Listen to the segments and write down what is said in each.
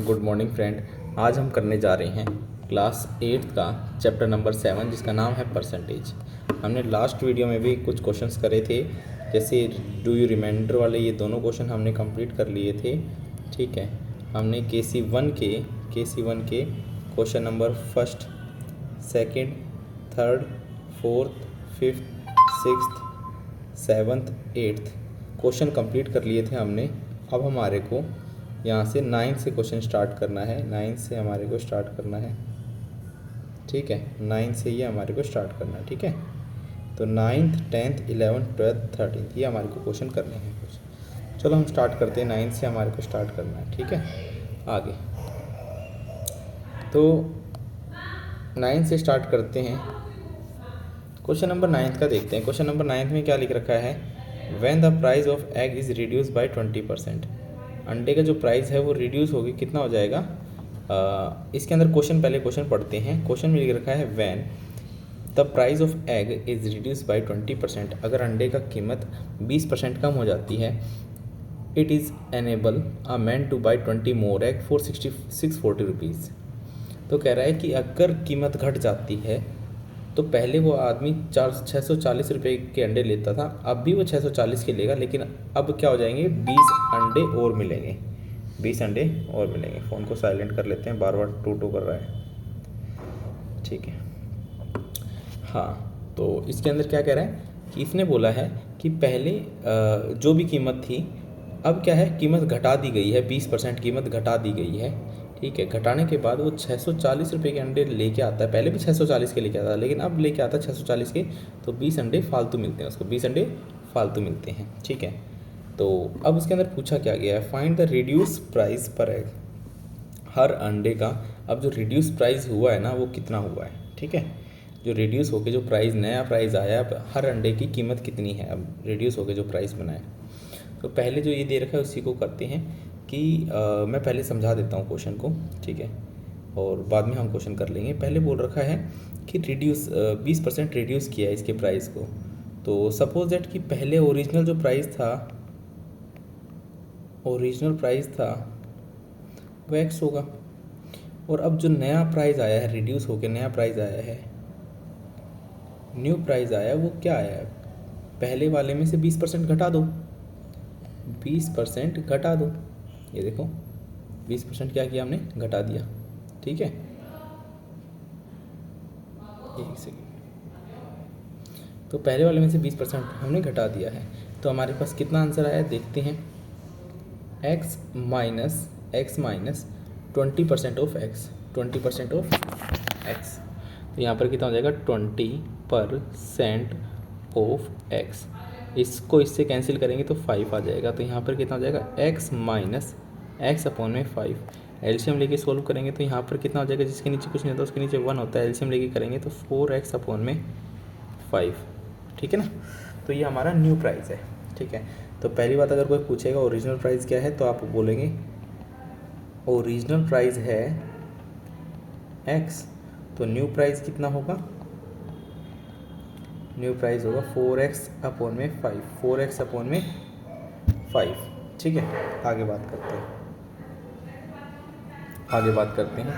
Good morning friend. आज हम करने जा रहे हैं क्लास 8 का चैप्टर नंबर 7 जिसका नाम है परसेंटेज। हमने लास्ट वीडियो में भी कुछ क्वेश्चंस करे थे, जैसे डू यू रिमाइंडर वाले, ये दोनों क्वेश्चन हमने कंप्लीट कर लिए थे। ठीक है, हमने के सी वन के question number first, second, third, fourth, fifth, sixth, seventh, eighth question complete कर लिए थे हमने। अब हमारे को यहाँ से 9 से क्वेश्चन स्टार्ट करना है। 9 से हमारे को स्टार्ट करना है। ठीक है, 9 से ये हमारे को स्टार्ट करना है। ठीक है, तो 9th, 10th, 11th, 12th, 13th ये हमारे को क्वेश्चन करने हैं कुछ। चलो हम स्टार्ट करते हैं। 9 से हमारे को स्टार्ट करना है। ठीक है, आगे तो 9 से स्टार्ट करते हैं। क्वेश्चन नंबर 9 का देखते हैं। क्वेश्चन नंबर 9 में क्या लिख रखा है, when the price of egg is reduce by 20%। अंडे का जो प्राइस है वो रिड्यूस होगी, कितना हो जाएगा। इसके अंदर पहले क्वेश्चन पढ़ते हैं। क्वेश्चन में लिख रखा है when the price of egg is reduce by 20%। अगर अंडे का कीमत 20% कम हो जाती है, it is enable a man two by 20 more egg for 640 rupees. तो कह रहा है कि अगर कीमत घट जाती है तो पहले वो आदमी 640 रुपये के अंडे लेता था, अब भी वो 640 के लेगा, लेकिन अब क्या हो जाएंगे, 20 अंडे और मिलेंगे। 20 अंडे और मिलेंगे। फ़ोन को साइलेंट कर लेते हैं, बार बार टू टू कर रहा है। ठीक है, हाँ, तो इसके अंदर क्या कह रहा है कि इसने बोला है कि पहले जो भी कीमत थी, अब क्या है, कीमत घटा दी गई है, 20% कीमत घटा दी गई है। ठीक है, घटाने के बाद वो 640 रुपये के अंडे लेके आता है। पहले भी 640 के लेके आता था, लेकिन अब लेके आता है 640 के, तो 20 अंडे फालतू मिलते हैं उसको, 20 अंडे फालतू मिलते हैं। ठीक है, तो अब उसके अंदर पूछा क्या गया है, फाइंड द रिड्यूस प्राइस पर एग। हर अंडे का अब जो रिड्यूस प्राइस हुआ है ना, वो कितना हुआ है। ठीक है, जो रिड्यूस होके जो प्राइस, नया प्राइस आया, अब हर अंडे की कीमत कितनी है, अब रिड्यूस होके जो प्राइस बना है। तो पहले जो ये दे रखा है उसी को करते हैं कि मैं पहले समझा देता हूँ क्वेश्चन को। ठीक है, और बाद में हम क्वेश्चन कर लेंगे। पहले बोल रखा है कि रिड्यूस 20% रिड्यूस किया है इसके प्राइस को। तो सपोज दैट कि पहले ओरिजिनल जो प्राइस था, वो एक्स होगा, और अब जो नया प्राइस आया है, रिड्यूस होके नया प्राइस आया है, न्यू प्राइस आया, वो क्या आया है, पहले वाले में से 20% घटा दो। 20% घटा दो, ये देखो 20% क्या किया हमने, घटा दिया। ठीक है, एक सेकेंड, तो पहले वाले में से 20% हमने घटा दिया है। तो हमारे पास कितना आंसर आया देखते हैं, x minus 20% of x, 20% of x। तो यहाँ पर कितना हो जाएगा, 20% ऑफ x। इसको इससे कैंसिल करेंगे तो 5 आ जाएगा। तो यहाँ पर कितना हो जाएगा, x माइनस x अपॉन में 5। एलसीएम लेके सोल्व करेंगे तो यहाँ पर कितना हो जाएगा, जिसके नीचे कुछ नहीं होता उसके नीचे 1 होता है। एलसीएम लेके करेंगे तो 4x अपॉन में 5। ठीक है ना, तो ये हमारा न्यू प्राइस है। ठीक है, तो पहली बात, अगर कोई पूछेगा ओरिजिनल प्राइस क्या है, तो आप बोलेंगे ओरिजिनल प्राइस है x, तो न्यू प्राइस कितना होगा, न्यू प्राइस होगा 4x अपॉन में 5, 4x अपॉन में 5। ठीक है, आगे बात करते हैं।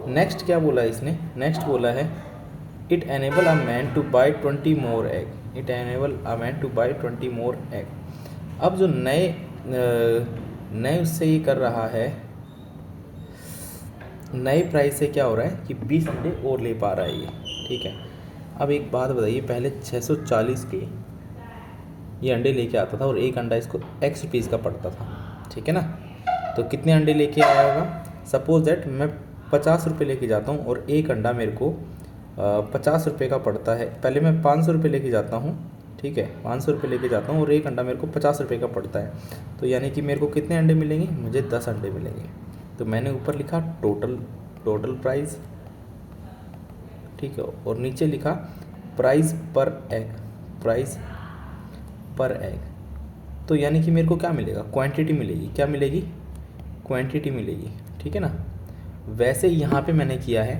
नेक्स्ट क्या बोला है इसने, नेक्स्ट बोला है it enable a man two by 20 more egg. It enable a man two by 20 more egg. अब जो नए उससे ये कर रहा है, नए प्राइस से क्या हो रहा है कि 20 अंडे और ले पा रहा है ये। ठीक है, अब एक बात बताइए, पहले 640 के ये अंडे लेके आता था और एक अंडा इसको x रुपीज़ का पड़ता था। ठीक है ना, तो कितने अंडे लेके आया होगा, सपोज दैट मैं 50 रुपये लेके जाता हूँ और एक अंडा मेरे को 50 रुपये का पड़ता है। पहले मैं 500 रुपये लेके जाता हूँ। ठीक है, 500 रुपये लेके जाता हूँ और एक अंडा मेरे को 50 रुपये का पड़ता है। तो यानी कि मेरे को कितने अंडे मिलेंगे, मुझे 10 अंडे मिलेंगे। तो मैंने ऊपर लिखा टोटल प्राइस। ठीक है, और नीचे लिखा प्राइस पर एग, प्राइस पर एग। तो यानी कि मेरे को क्या मिलेगा, क्वांटिटी मिलेगी। क्या मिलेगी, क्वांटिटी मिलेगी। ठीक है ना, वैसे यहाँ पे मैंने किया है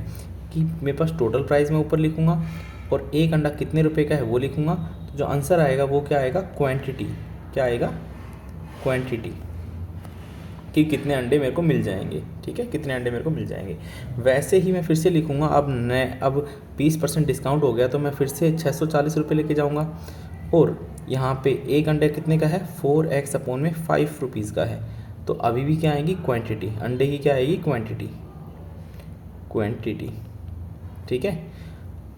कि मेरे पास टोटल प्राइस मैं ऊपर लिखूँगा और एक अंडा कितने रुपए का है वो लिखूँगा। तो जो आंसर आएगा वो क्या आएगा, क्वांटिटी। क्या आएगा, क्वांटिटी। कि कितने अंडे मेरे को मिल जाएंगे, ठीक है, कितने अंडे मेरे को मिल जाएंगे। वैसे ही मैं फिर से लिखूँगा, अब 20% डिस्काउंट हो गया तो मैं फिर से 640 रुपये लेके जाऊँगा। और यहाँ पे एक अंडे कितने का है, 4x अपॉन में 5 रुपीज़ का है। तो अभी भी क्या आएगी, क्वांटिटी, अंडे की क्या आएगी, क्वांटिटी, ठीक है।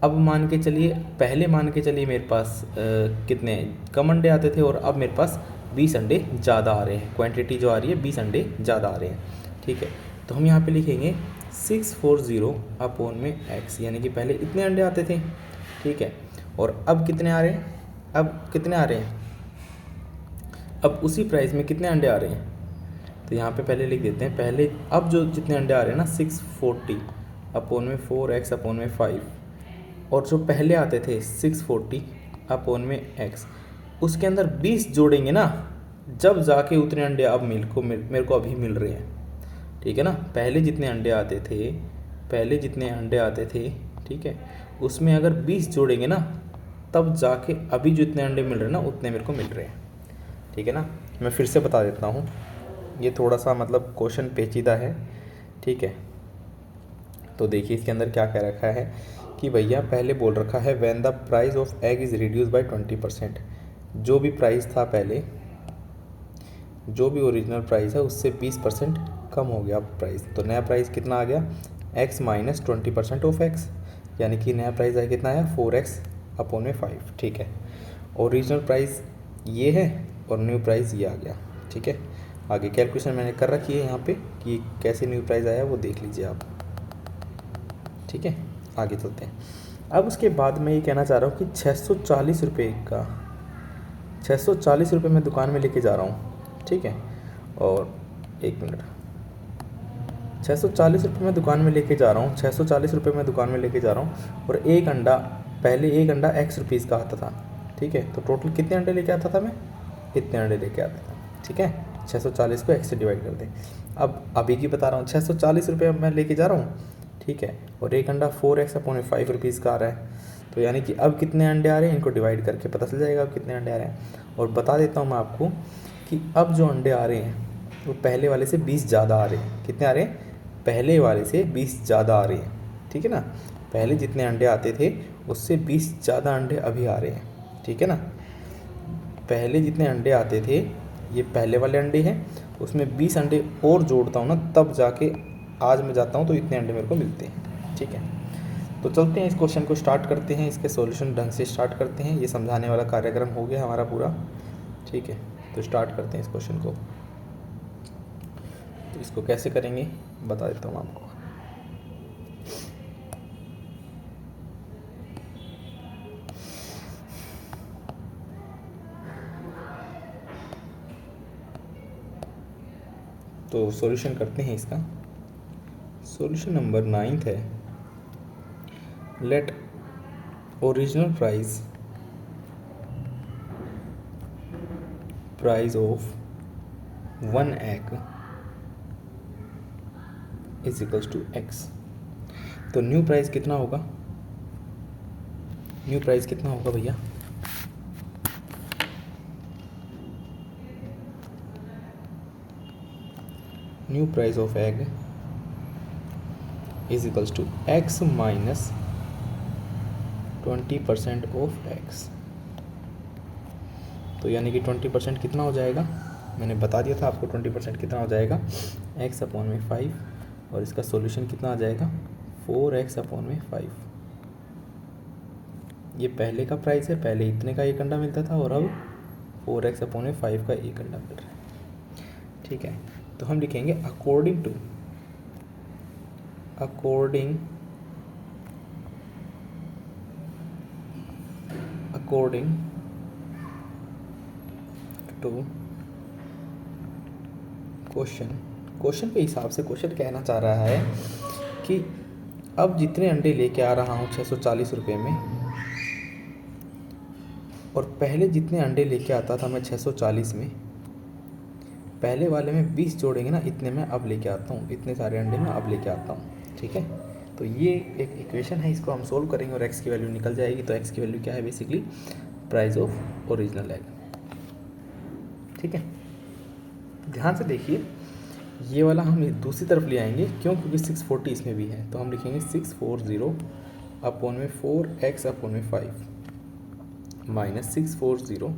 अब मान के चलिए, पहले मान के चलिए मेरे पास कितने कम अंडे आते थे और अब मेरे पास 20 अंडे ज़्यादा आ रहे हैं, क्वांटिटी जो आ रही है 20 अंडे ज़्यादा आ रहे हैं, ठीक है। तो हम यहाँ पे लिखेंगे 640 अपॉन में x, यानी कि पहले इतने अंडे आते थे, ठीक है, और अब कितने आ रहे हैं, अब कितने आ रहे हैं, अब उसी प्राइस में कितने अंडे आ रहे हैं। तो यहाँ पे पहले लिख देते हैं, पहले अब जो जितने अंडे आ रहे हैं ना 640 अपॉन में 4x अपॉन में 5, और जो पहले आते थे 640 अपॉन में x, उसके अंदर 20 जोड़ेंगे ना, जब जाके उतने अंडे अब मेरे को अभी मिल रहे हैं, ठीक है ना। पहले जितने अंडे आते थे, ठीक है, उसमें अगर 20 जोड़ेंगे ना, तब जाके अभी जो इतने अंडे मिल रहे हैं ना, उतने मेरे को मिल रहे हैं, ठीक है ना। मैं फिर से बता देता हूँ, ये थोड़ा सा मतलब क्वेश्चन पेचीदा है, ठीक है। तो देखिए इसके अंदर क्या कह रखा है कि भैया पहले बोल रखा है when the price of egg is reduce by 20%, जो भी प्राइस था पहले, जो भी ओरिजिनल प्राइस है उससे 20% कम हो गया प्राइस, तो नया प्राइस कितना आ गया, x माइनस 20% ऑफ x, यानी कि नया प्राइस आया कितना आया, 4x अपॉन में 5, ठीक है। ओरिजिनल प्राइस ये है और न्यू प्राइस ये आ गया, ठीक है। आगे कैलकुलेशन मैंने कर रखी है यहाँ पे कि कैसे न्यू प्राइस आया वो देख लीजिए आप, ठीक है। आगे चलते हैं। अब उसके बाद मैं ये कहना चाह रहा हूँ कि 640 रुपये का, 640 रुपये मैं दुकान में लेके जा रहा हूँ, ठीक है। और एक मिनट, 640 रुपये मैं दुकान में लेके जा रहा हूँ, 640 रुपये मैं दुकान में लेके जा रहा हूँ, और एक अंडा, पहले एक अंडा x रुपीज़ का आता था, ठीक है। तो टोटल कितने अंडे लेके आता था मैं, इतने अंडे लेके आता था, ठीक है। 640 को x से डिवाइड कर दें। अब अभी की बता रहा हूँ, 640 रुपये मैं लेके जा रहा हूँ, ठीक है, और एक अंडा 4x अपॉन 5 रुपीज़ का आ रहा है। तो यानी कि अब कितने अंडे आ रहे हैं, इनको डिवाइड करके पता चल जाएगा अब कितने अंडे आ रहे हैं। और बता देता हूँ मैं आपको कि अब जो अंडे आ रहे हैं वो पहले वाले से 20 ज़्यादा आ रहे हैं। कितने आ रहे हैं, पहले वाले से 20 ज़्यादा आ रहे हैं, ठीक है ना। पहले जितने अंडे आते थे उससे 20 ज़्यादा अंडे अभी आ रहे हैं, ठीक है ना। पहले जितने अंडे आते थे, ये पहले वाले अंडे हैं, उसमें 20 अंडे और जोड़ता हूँ ना, तब जाके आज मैं जाता हूँ तो इतने अंडे मेरे को मिलते हैं, ठीक है। तो चलते हैं, इस क्वेश्चन को स्टार्ट करते हैं, इसके सॉल्यूशन ढंग से स्टार्ट करते हैं। ये समझाने वाला कार्यक्रम हो गया हमारा पूरा, ठीक है। तो स्टार्ट करते हैं इस क्वेश्चन को। तो इसको कैसे करेंगे बता देता हूँ आपको। तो सॉल्यूशन करते हैं इसका। सॉल्यूशन नंबर 9 है, let original price of 1 egg is equals to x। तो न्यू प्राइस कितना होगा, न्यू प्राइस कितना होगा भैया, new price of egg is equals to x minus 20% of x। तो यानी कि 20% कितना हो जाएगा, मैंने बता दिया था आपको 20% कितना हो जाएगा, x अपॉन में 5, और इसका सॉल्यूशन कितना आ जाएगा, 4x अपॉन में 5। ये पहले का प्राइस है, पहले इतने का एक अंडा मिलता था और अब 4x अपॉन में 5 का एक अंडा मिल रहा है, ठीक है। तो हम लिखेंगे अकॉर्डिंग टू क्वेश्चन के हिसाब से क्वेश्चन कहना चाह रहा है कि अब जितने अंडे लेके आ रहा हूँ 640 रुपये में, और पहले जितने अंडे लेके आता था मैं 640 में, पहले वाले में 20 जोड़ेंगे ना, इतने में अब लेके आता हूँ, इतने सारे अंडे में अब लेके आता हूँ, ठीक है। तो ये एक इक्वेशन है, इसको हम सोल्व करेंगे और x की वैल्यू निकल जाएगी। तो x की वैल्यू क्या है, basically price of original egg, ठीक है। ध्यान से देखिए, ये वाला हम दूसरी तरफ ले आएंगे, क्यों? क्योंकि 640 इसमें भी है, तो हम लिखेंगे 640 अपॉन में 4x अपॉन में 5 माइनस 640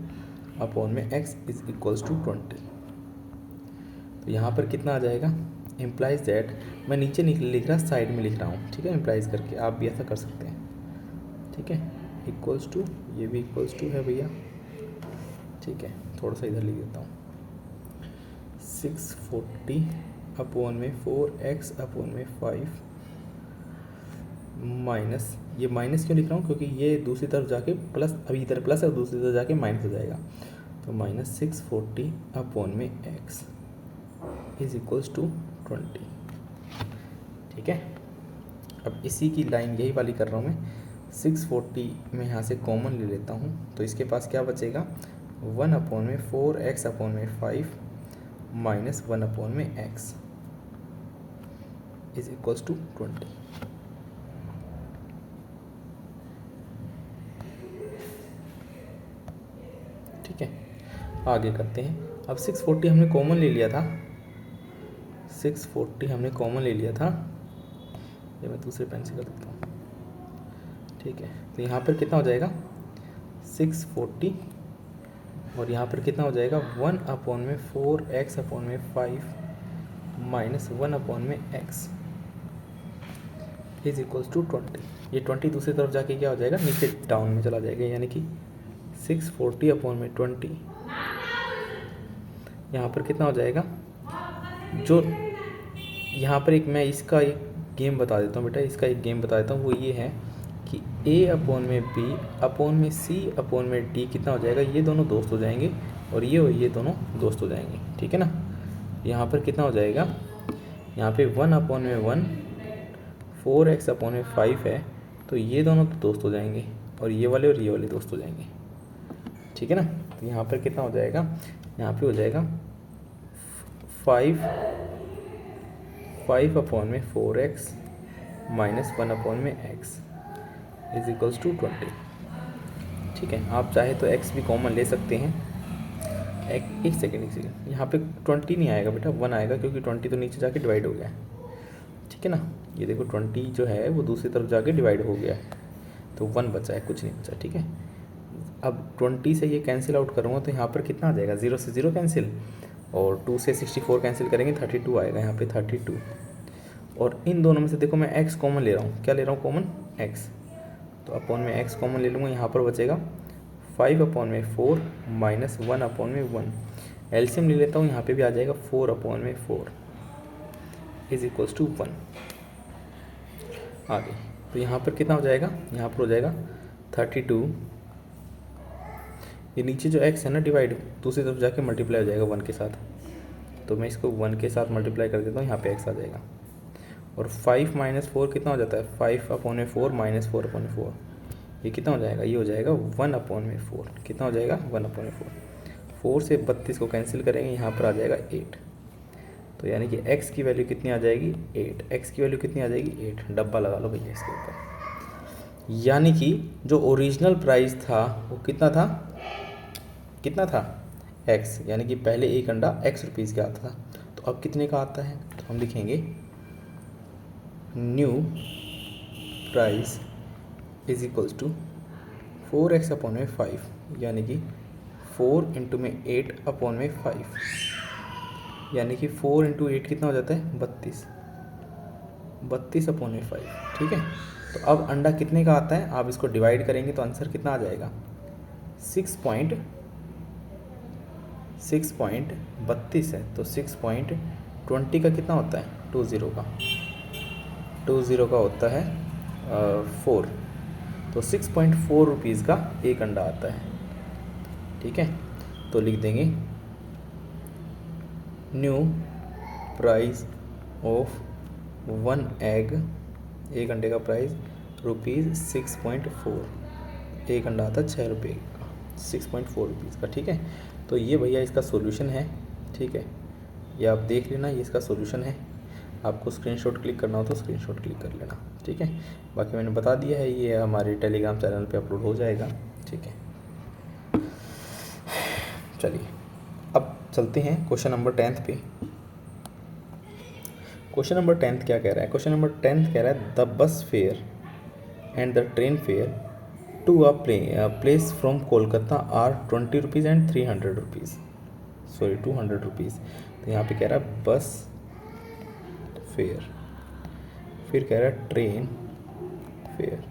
अपॉन में x इज इक्वल्स टू 20। तो यहाँ पर कितना आ जाएगा? इम्प्लाइज दैट, मैं नीचे लिख रहा, साइड में लिख रहा हूँ, ठीक है, इम्प्लाइज करके, आप भी ऐसा कर सकते हैं, ठीक है। इक्वल्स टू, ये भी इक्वल्स टू है भैया, ठीक है, थोड़ा सा इधर लिख देता हूँ, 640 अपॉन में 4x अपॉन में 5 माइनस, ये माइनस क्यों लिख रहा हूँ? क्योंकि ये दूसरी तरफ जाके प्लस, अभी इधर प्लस है, दूसरी तरफ जाके माइनस हो जाएगा, तो माइनस 640 अपॉन में x इज इक्वल्स टू 20, ठीक है। अब इसी की लाइन यही वाली कर रहा हूँ मैं, 640 में यहाँ से कॉमन ले लेता हूँ, तो इसके पास क्या बचेगा? 1 अपॉन में 4x अपॉन में 5 माइनस 1 अपॉन में x इज इक्वल्स टू 20। ठीक है, आगे करते हैं। अब 640 हमने कॉमन ले लिया था, 640 हमने कॉमन ले लिया था, ये मैं दूसरे पेन से कर देता हूँ, ठीक है। तो यहाँ पर कितना हो जाएगा? 640 और यहाँ पर कितना हो जाएगा? 1 अपॉन में 4x अपॉन में 5 माइनस 1 अपॉन में x इज इक्वल्स टू 20। ये 20 दूसरी तरफ जाके क्या हो जाएगा? नीचे डाउन में चला जाएगा, यानी कि 640 अपॉन में 20, यहाँ पर कितना हो जाएगा? जो यहाँ पर एक मैं इसका एक गेम बता देता हूँ बेटा, इसका एक गेम बता देता हूँ, वो ये है कि a अपॉन में b अपॉन में c अपॉन में d कितना हो जाएगा? ये दोनों दोस्त हो जाएंगे और ये दोनों दोस्त हो जाएंगे, ठीक है ना। यहाँ पर कितना हो जाएगा? यहाँ पे 1 अपॉन में 1 4x अपॉन में 5 है, तो ये दोनों तो दोस्त हो जाएंगे और ये वाले दोस्त हो जाएंगे, ठीक है ना। तो यहाँ पर कितना हो जाएगा? यहाँ पे हो जाएगा 5 अपॉन में 4x माइनस 1 अपॉन में x इज इक्वल्स टू 20, ठीक है। आप चाहे तो x भी कॉमन ले सकते हैं। एक सेकेंड, यहाँ पे 20 नहीं आएगा बेटा, 1 आएगा, क्योंकि 20 तो नीचे जाके डिवाइड हो गया है, ठीक है ना। ये देखो 20 जो है वो दूसरी तरफ जाके डिवाइड हो गया है, तो 1 बचा है, कुछ नहीं बचा, ठीक है। अब 20 से ये कैंसिल आउट करूँगा तो यहाँ पर कितना आ जाएगा? 0 से 0 कैंसिल, और 2 से 64 कैंसिल करेंगे, 32 आएगा यहाँ पे, 32। और इन दोनों में से देखो मैं x कॉमन ले रहा हूँ, क्या ले रहा हूँ कॉमन? x, तो अपॉन में x कॉमन ले लूँगा, यहाँ पर बचेगा 5 अपॉन में 4 माइनस 1 अपॉन में 1, एलसीएम ले लेता हूँ, यहाँ पे भी आ जाएगा 4 अपॉन में 4 इज इक्वल्स टू 1। आगे तो यहाँ पर कितना हो जाएगा? यहाँ पर हो जाएगा 32, ये नीचे जो x है ना डिवाइड, दूसरी तरफ जाके मल्टीप्लाई हो जाएगा 1 के साथ, तो मैं इसको 1 के साथ मल्टीप्लाई कर देता हूँ, यहाँ पे x आ जाएगा। और 5 माइनस 4 कितना हो जाता है? 5 अपॉन में 4 माइनस 4 अपॉन में 4, ये कितना हो जाएगा? ये हो जाएगा 1 अपॉन में 4, कितना हो जाएगा? 1 अपॉन में 4 से 32 को कैंसिल करेंगे, यहाँ पर आ जाएगा 8, तो यानी कि x की वैल्यू कितनी आ जाएगी? 8, x की वैल्यू कितनी आ जाएगी? 8, डब्बा लगा लो भैया इसके ऊपर। यानी कि जो ओरिजिनल प्राइस था वो कितना था? कितना था? x, यानी कि पहले एक अंडा x रुपीज़ का आता था, तो अब कितने का आता है? तो हम लिखेंगे new price is equals to 4x upon में 5, यानी कि 4 इंटू में 8 अपॉन में 5, यानी कि 4 इंटू 8 कितना हो जाता है? 32 अपॉन में 5, ठीक है। तो अब अंडा कितने का आता है? आप इसको डिवाइड करेंगे तो आंसर कितना आ जाएगा? 6.32 है, तो 6.20 का कितना होता है? 20 का होता है 4, तो 6.4 रुपीज़ का एक अंडा आता है, ठीक है। तो लिख देंगे न्यू प्राइस ऑफ 1 एग, एक अंडे का प्राइस ₹6.4, एक अंडा आता है 6 रुपये का, 6.4 रुपीज़ का, ठीक है। तो ये भैया इसका सॉल्यूशन है, ठीक है, ये आप देख लेना, ये इसका सॉल्यूशन है। आपको स्क्रीनशॉट क्लिक करना हो तो स्क्रीनशॉट क्लिक कर लेना, ठीक है। बाकी मैंने बता दिया है, ये हमारे टेलीग्राम चैनल पे अपलोड हो जाएगा, ठीक है। चलिए अब चलते हैं क्वेश्चन नंबर 10 पे। क्वेश्चन नंबर 10 क्या कह रहा है? क्वेश्चन नंबर 10 कह रहा है the bus fare and the train fare to a place from Kolkata are 20 rupees and 300 rupees, sorry 200 rupees. तो यहाँ पे कह रहा है बस फेयर, फिर कह रहा है ट्रेन फेयर,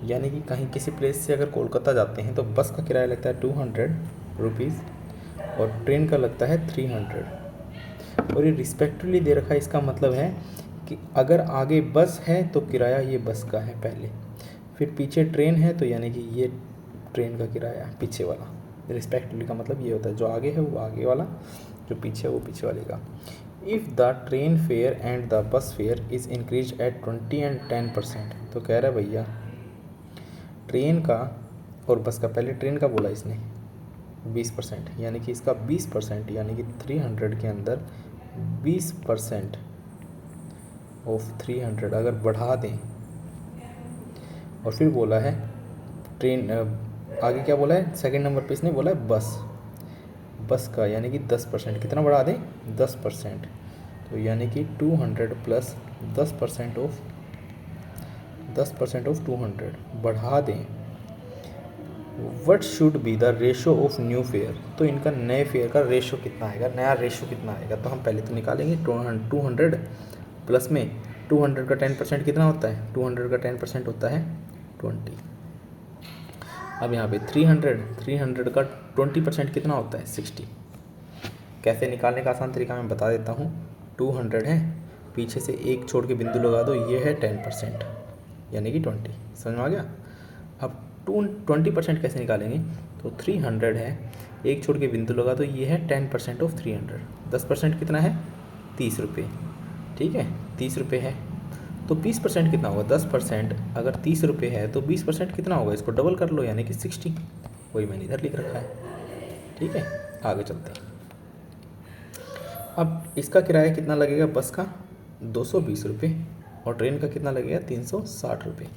यानी कि कहीं किसी प्लेस से अगर कोलकाता जाते हैं तो बस का किराया लगता है 200 रुपीज़ और ट्रेन का लगता है 300, और ये रिस्पेक्टिवली दे रखा है। इसका मतलब है कि अगर आगे बस है तो किराया ये बस का है पहले, फिर पीछे ट्रेन है तो यानी कि ये ट्रेन का किराया पीछे वाला। रिस्पेक्टिवली का मतलब ये होता है जो आगे है वो आगे वाला, जो पीछे है वो पीछे वाले का। If the train fair and the bus fair is increase at 20 and 10%, तो कह रहा है भैया ट्रेन का और बस का, पहले ट्रेन का बोला इसने 20%, यानी कि इसका 20%, यानी कि 300 के अंदर 20% ऑफ 300 अगर बढ़ा दें, और फिर बोला है ट्रेन, आगे क्या बोला है सेकंड नंबर पे इसने बोला है बस का, यानी कि 10%, कितना बढ़ा दें 10%, तो यानी कि 200 प्लस 10% ऑफ 200 बढ़ा दें। What should be the ratio of new fair, तो इनका नए फेयर का रेशो कितना आएगा, नया रेशो कितना आएगा? तो हम पहले तो निकालेंगे 200 प्लस में 200 का 10% कितना होता है, 200 का 10% होता है 20। अब यहाँ पे 300 का 20% कितना होता है 60। कैसे निकालने का आसान तरीका मैं बता देता हूँ। 200 है, पीछे से एक छोड़ के बिंदु लगा दो, ये है 10%, यानी कि 20। समझ में आ गया? अब 20% कैसे निकालेंगे? तो 300 है, एक छोड़ के बिंदु लगा दो, ये है 10% ऑफ 300। 10% कितना है 30 रुपये, ठीक है 30 रुपये है, तो 20% कितना होगा? 10% अगर 30 रुपये है तो 20% कितना होगा? इसको डबल कर लो, यानी कि 60। वही मैंने इधर लिख रखा है, ठीक है। आगे चलते हैं। अब इसका किराया कितना लगेगा बस का? 220 रुपये, और ट्रेन का कितना लगेगा 360 रुपये।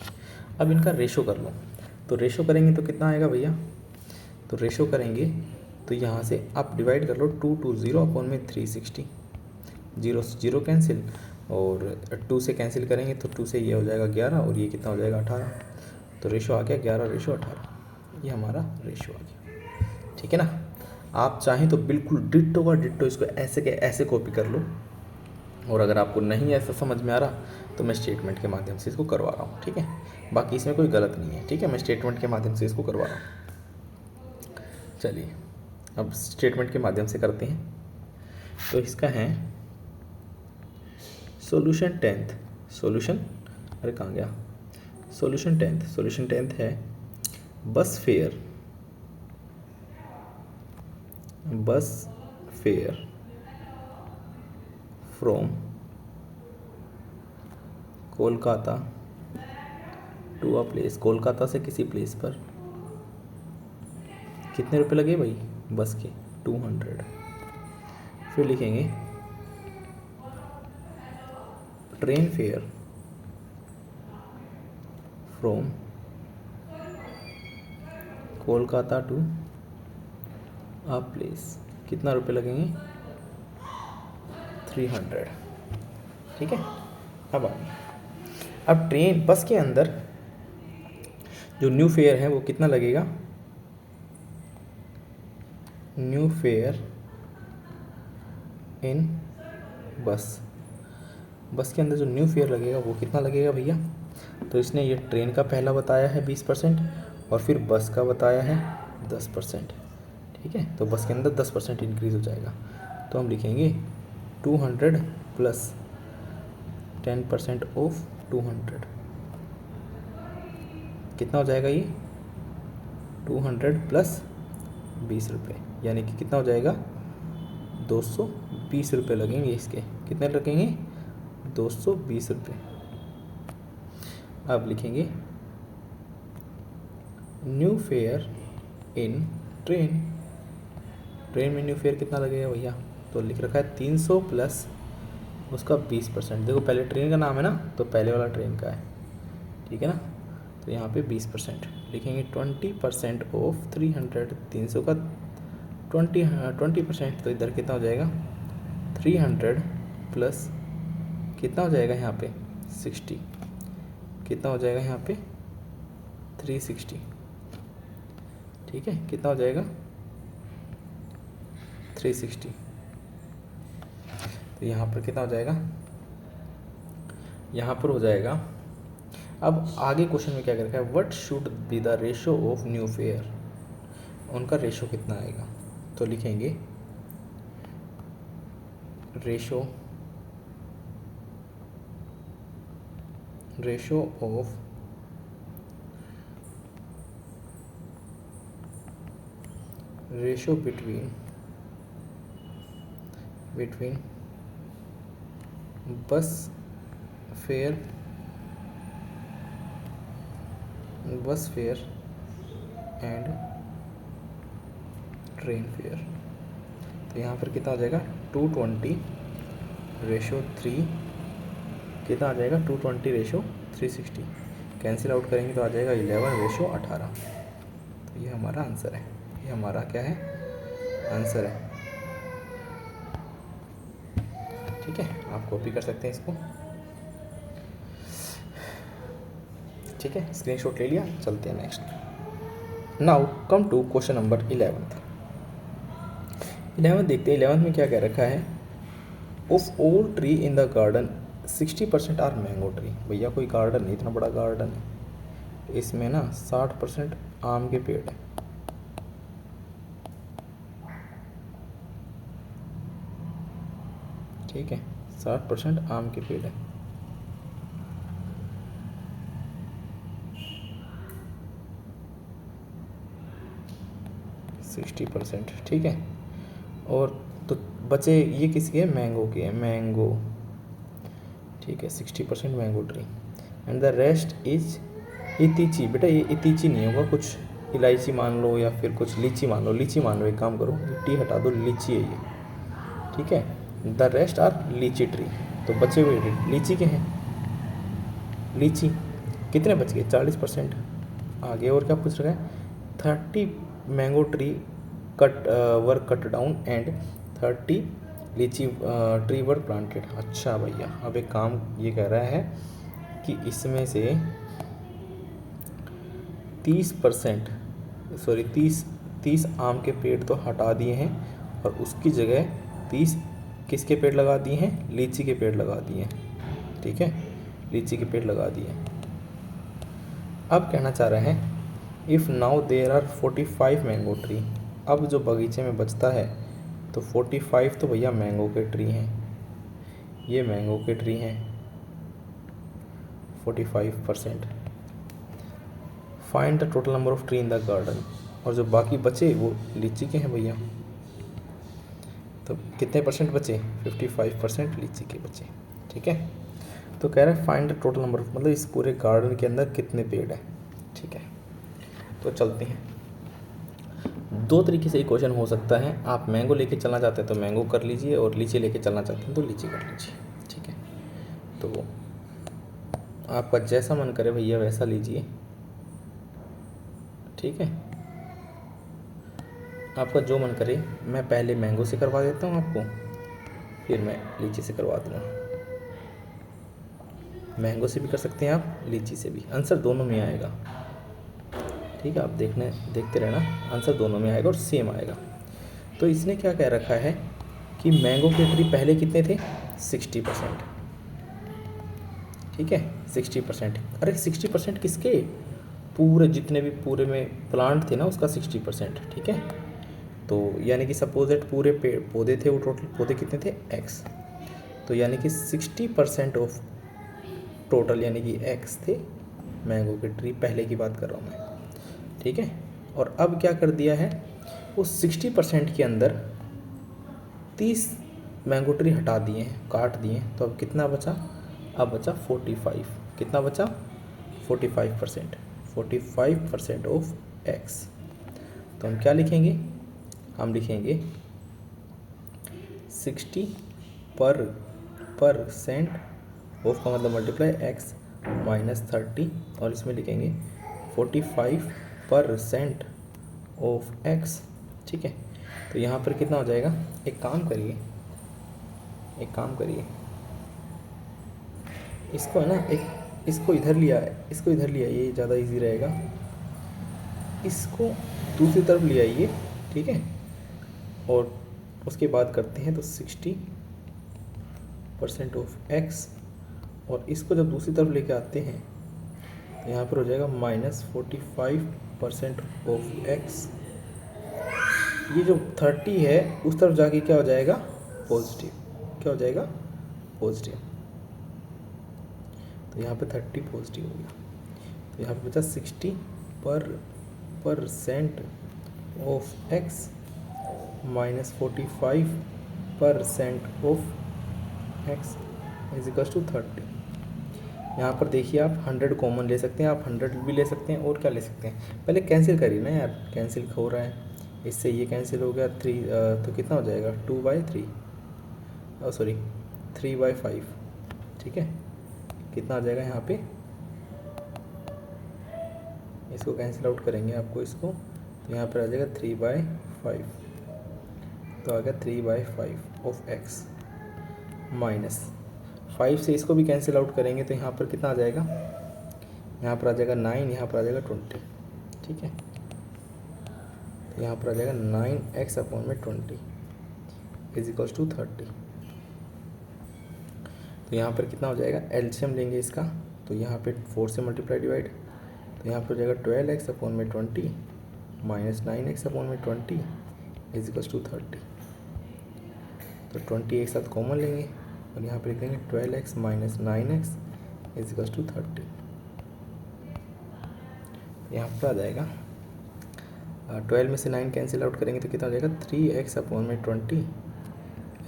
अब इनका रेशो कर लो, तो रेशो करेंगे तो कितना आएगा भैया? तो रेशो करेंगे तो यहाँ से आप डिवाइड कर लो 220 अपॉन में 360, 0 से 0 कैंसिल, और 2 से कैंसिल करेंगे तो 2 से ये हो जाएगा 11, और ये कितना हो जाएगा 18। तो रेशो आ गया 11:18, ये हमारा रेशो आ गया, ठीक है ना। आप चाहें तो बिल्कुल डिट्टो का डिट्टो इसको ऐसे के ऐसे कॉपी कर लो, और अगर आपको नहीं ऐसा समझ में आ रहा तो मैं स्टेटमेंट के माध्यम से इसको करवा रहा हूँ, ठीक है। बाकी इसमें कोई गलत नहीं है, ठीक है, मैं स्टेटमेंट के माध्यम से इसको करवा रहा हूँ। चलिए अब स्टेटमेंट के माध्यम से करते हैं। तो इसका है सॉल्यूशन 10th, सॉल्यूशन, अरे कहाँ गया, सॉल्यूशन 10th है bus fare from Kolkata to a place, Kolkata से किसी प्लेस पर कितने रुपए लगे भाई बस के? 200। फिर लिखेंगे train fare from Kolkata to a place, कितना रुपए लगेंगे? 300, ठीक है। अब आगे, अब ट्रेन बस के अंदर जो न्यू फेयर है वो कितना लगेगा? न्यू फेयर इन बस के अंदर जो न्यू फेयर लगेगा वो कितना लगेगा भैया? तो इसने ये ट्रेन का पहला बताया है 20%, और फिर बस का बताया है 10%, ठीक है। तो बस के अंदर 10% इंक्रीज़ हो जाएगा, तो हम लिखेंगे 200 प्लस 10% ऑफ 200, कितना हो जाएगा ये? 200 प्लस 20 रुपये, यानी कि कितना हो जाएगा? 220 रुपये लगेंगे इसके। कितने लगेंगे? 220 रुपये। अब लिखेंगे न्यू फेयर इन ट्रेन में न्यू फेयर कितना लगेगा भैया? तो लिख रखा है 300 प्लस उसका 20%। देखो पहले ट्रेन का नाम है ना, तो पहले वाला ट्रेन का है, ठीक है ना। तो यहाँ पे 20% लिखेंगे, 20% ऑफ 300, 300 का 20%, तो इधर कितना हो जाएगा? 300 प्लस कितना हो जाएगा यहाँ पे 60, कितना हो जाएगा यहाँ पे 360, ठीक है, कितना हो जाएगा 360। तो यहाँ पर कितना हो जाएगा, यहाँ पर हो जाएगा। अब आगे क्वेश्चन में क्या कर रखा है, what should be the ratio of new fair, उनका रेशो कितना आएगा। तो लिखेंगे रेशो ऑफ रेशो बिटवीन बस फेयर एंड ट्रेन फेयर। तो यहाँ पर कितना आ जाएगा 220 रेशो 3, कितना आ जाएगा 220 रेशो 360, कैंसिल आउट करेंगे तो आ जाएगा 11 रेशो 18। तो ये हमारा आंसर है, ये हमारा क्या है आंसर है। ठीक है, आप कॉपी कर सकते हैं इसको। ठीक है, स्क्रीनशॉट ले लिया, चलते हैं next. Now come to question number 11 देखते हैं। 11 में क्या कह रखा है, of all tree in the garden 60% are mango tree. भैया कोई गार्डन नहीं, इतना बड़ा गार्डन है, इसमें ना 60% आम के पेड़ है। ठीक है, 60% आम के पेड़ है। सिक्सटी परसेंट, ठीक है। और तो बचे ये किसके है, मैंगो के हैं, मैंगो। ठीक है, 60% mango tree and the rest is इतीची। बेटा ये इतीची नहीं होगा, कुछ इलायची मान लो या फिर कुछ लीची मान लो, लीची मान लो, एक काम करो टी हटा दो, लीची है ये। ठीक है, द रेस्ट आर लीची ट्री। तो बचे हुए लीची के हैं, लीची कितने बच गए 40%। आगे और क्या पूछ रहा है, 30 mango tree were cut down and 30 लीची ट्री वर प्लांटेड। अच्छा भैया, अब एक काम ये कह रहा है कि इसमें से 30 आम के पेड़ तो हटा दिए हैं और उसकी जगह 30 किसके पेड़ लगा दिए हैं, लीची के पेड़ लगा दिए हैं। ठीक है, लीची के पेड़ लगा दिए। अब कहना चाह रहे हैं if now there are 45 mango tree. अब जो बगीचे में बचता है तो 45 तो भैया मैंगो के ट्री हैं, ये मैंगो के ट्री हैं 45%। Find the total number of tree in the garden. और जो बाकी बचे वो लीची के हैं भैया। तो कितने परसेंट बचे, 55% लीची के बचे। ठीक है, तो कह रहा है find the total number of, मतलब इस पूरे गार्डन के अंदर कितने पेड़ हैं। ठीक है, तो चलते हैं। दो तरीके से ये क्वेश्चन हो सकता है, आप मैंगो लेके चलना चाहते हैं तो मैंगो कर लीजिए, और लीची लेके चलना चाहते हैं तो लीची कर लीजिए। ठीक है, तो आपका जैसा मन करे भैया वैसा लीजिए। ठीक है, आपका जो मन करे। मैं पहले मैंगो से करवा देता हूँ आपको, फिर मैं लीची से करवा दूँगा। मैंगो से भी कर सकते हैं आप, लीची से भी, आंसर दोनों में आएगा। ठीक है, आप देखते रहना, आंसर दोनों में आएगा और सेम आएगा। तो इसने क्या कह रखा है कि मैंगो के ट्री पहले कितने थे, 60%। ठीक है, 60%। अरे 60% किसके, पूरे जितने भी पूरे में प्लांट थे ना उसका 60%। ठीक है, तो यानी कि सपोज दैट पूरे पेड़ पौधे थे, वो टोटल पौधे कितने थे x। तो यानी कि 60% ऑफ टोटल यानी कि x थे मैंगो के ट्री, पहले की बात कर रहा हूँ मैं। ठीक है, और अब क्या कर दिया है, उस 60% के अंदर 30 मैंगो ट्री हटा दिए हैं, काट दिए हैं। तो अब कितना बचा, अब बचा 45। कितना बचा, 45% ऑफ x। तो हम क्या लिखेंगे, हम लिखेंगे 60% ऑफ का मतलब मल्टीप्लाई x माइनस 30, और इसमें लिखेंगे 45% ऑफ x। ठीक है, तो यहाँ पर कितना हो जाएगा, एक काम करिए, इसको है ना, एक इसको इधर लिया है, इसको इधर लिया, ये ज़्यादा इजी रहेगा। इसको दूसरी तरफ ले आइए, ठीक है, और उसके बाद करते हैं तो 60% ऑफ एक्स, और इसको जब दूसरी तरफ लेके आते हैं तो यहाँ पर हो जाएगा -45% ऑफ एक्स। ये जो 30 है उस तरफ जाके क्या हो जाएगा, पॉजिटिव, क्या हो जाएगा, पॉजिटिव। तो यहाँ पे 30 पॉजिटिव हो गया, तो यहाँ पे बचा 60% of x -45% of x is equal to 30। यहाँ पर देखिए आप 100 कॉमन ले सकते हैं, आप 100 भी ले सकते हैं, और क्या ले सकते हैं, पहले कैंसिल करिए ना यार, कैंसिल हो रहा है, इससे ये कैंसिल हो गया 3, तो कितना हो जाएगा 2/3, सॉरी 3/5, ठीक है, कितना आ जाएगा यहाँ पे, इसको कैंसिल आउट करेंगे आपको इसको, तो यहाँ पर आ जाएगा 3/5, तो आ गया 3/5 ऑफ एक्स माइनस 5 से इसको भी कैंसिल आउट करेंगे तो यहाँ पर कितना आ जाएगा, यहाँ पर आ जाएगा 9, यहाँ पर आ जाएगा 20, ठीक है, तो यहाँ पर आ जाएगा 9x/20 इज इक्वल्स टू 30। तो यहाँ पर कितना हो जाएगा, एलसीएम लेंगे इसका, तो यहाँ पे 4 से मल्टीप्लाई डिवाइड, तो यहाँ पर हो जाएगा 12x/20 minus 9x/20 is equals to 30। तो 20 एक साथ कॉमन लेंगे और यहाँ पर लिख देंगे 12x minus 9x is equals to 30। यहाँ पर आ जाएगा 12 में से 9 कैंसिल आउट करेंगे तो कितना हो जाएगा 3x/20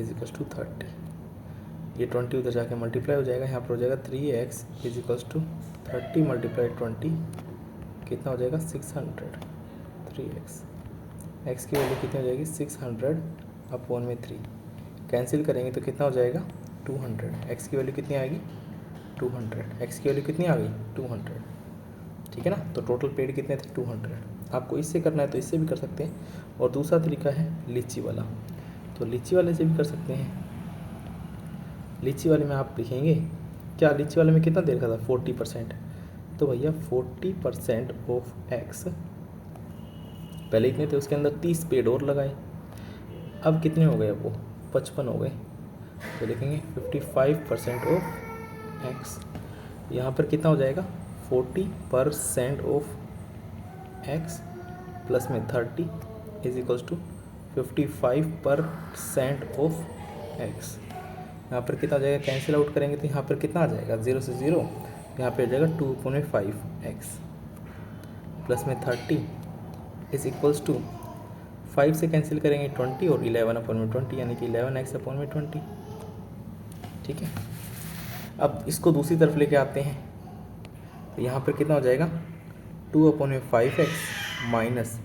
इज इक्वल्स टू 30। ये 20 उधर जाके मल्टीप्लाई हो जाएगा, यहाँ पर हो जाएगा 3x is equals to 30 multiply 20, कितना हो जाएगा 600। 3x, x की वैल्यू कितनी हो जाएगी 600/3, कैंसिल करेंगे तो कितना हो जाएगा 200। x की वैल्यू कितनी आएगी 200, x की वैल्यू कितनी आ गई 200, ठीक है ना। तो टोटल पेड कितने थे 200। आपको इससे करना है तो इससे भी कर सकते हैं, और दूसरा तरीका है लीची वाला, तो लीची वाले से भी कर सकते हैं। लीची वाले में आप लिखेंगे क्या, लीची वाले में कितना दे रखा था 40%, तो भैया 40% ऑफ एक्स, पहले इतने थे उसके अंदर 30 पेड और लगाए, अब कितने हो गए, अब वो 55 हो गए, तो लिखेंगे 55% ऑफ एक्स। यहाँ पर कितना हो जाएगा 40% ऑफ एक्स प्लस में 30 is equals to 55% of x. यहाँ पर कितना आ जाएगा, कैंसिल आउट करेंगे तो यहाँ पर कितना आ जाएगा 0 से 0, यहाँ पे आ जाएगा 2/5x प्लस में 30 इज इक्वल्स टू 5 से कैंसिल करेंगे 20 और 11/20 यानी कि 11x/20, ठीक है। अब इसको दूसरी तरफ लेके आते हैं तो यहाँ पर कितना हो जाएगा 2/5x माइनस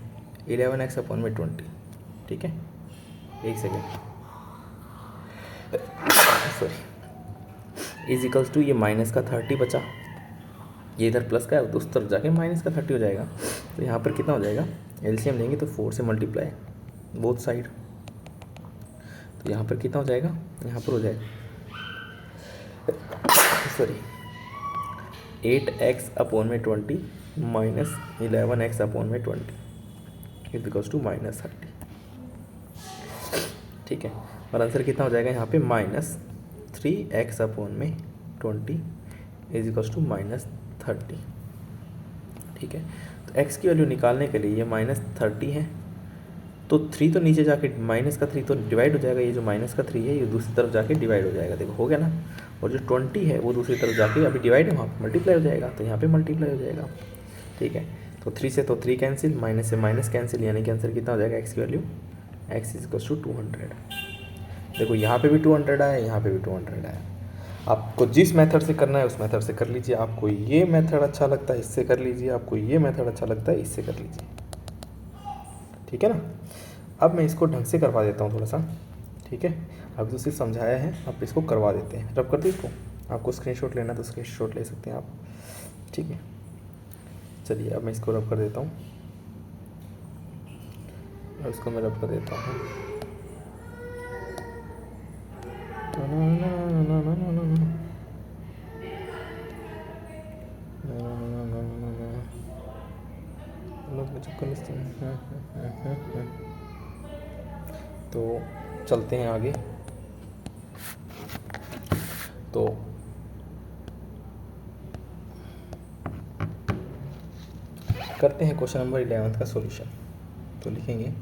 11x/20, ठीक है, एक second, sorry, is equals to ये माइनस का 30 बचा, ये इधर प्लस का है तो उस तरफ जाके माइनस का 30 हो जाएगा, तो यहाँ पर कितना हो जाएगा, एलसीएम लेंगे तो 4 से मल्टीप्लाई बोथ साइड, तो यहाँ पर कितना हो जाएगा, यहाँ पर हो जाएगा sorry 8x/20 minus 11x/20 is equals to -30, ठीक है, और आंसर कितना हो जाएगा यहाँ पे -3x/20 इज इक्वल्स टू -30, ठीक है। तो x की वैल्यू निकालने के लिए ये -30 है, तो 3 तो नीचे जाके माइनस का 3 तो डिवाइड हो जाएगा, ये जो माइनस का 3 है ये दूसरी तरफ जाके डिवाइड हो जाएगा, देखो हो गया ना, और जो 20 है वो दूसरी तरफ जाके अभी डिवाइड है वहाँ पर मल्टीप्लाई हो जाएगा, तो यहाँ पे मल्टीप्लाई हो जाएगा, ठीक है। तो 3 से तो 3 कैंसिल, माइनस से माइनस कैंसिल, यानी कि आंसर कितना हो जाएगा x की value x is equals to 200। देखो यहाँ पे भी 200 आया, यहाँ पे भी 200 आया, आपको जिस मेथड से करना है उस मेथड से कर लीजिए, आपको ये मेथड अच्छा लगता है इससे कर लीजिए, आपको ये मेथड अच्छा लगता है इससे कर लीजिए, ठीक है ना। अब मैं इसको ढंग से करवा देता हूँ थोड़ा सा, ठीक है, अब तो सिर्फ समझाया है, अब इसको करवा देते हैं, रब कर दो इसको, आपको स्क्रीनशॉट लेना तो स्क्रीनशॉट ले सकते हैं आप, ठीक है। चलिए अब मैं इसको रब कर देता हूँ, और इसको मैं रब कर देता हूँ, तो चलते हैं आगे। तो करते हैं क्वेश्चन नंबर 11 का सॉल्यूशन। तो लिखेंगे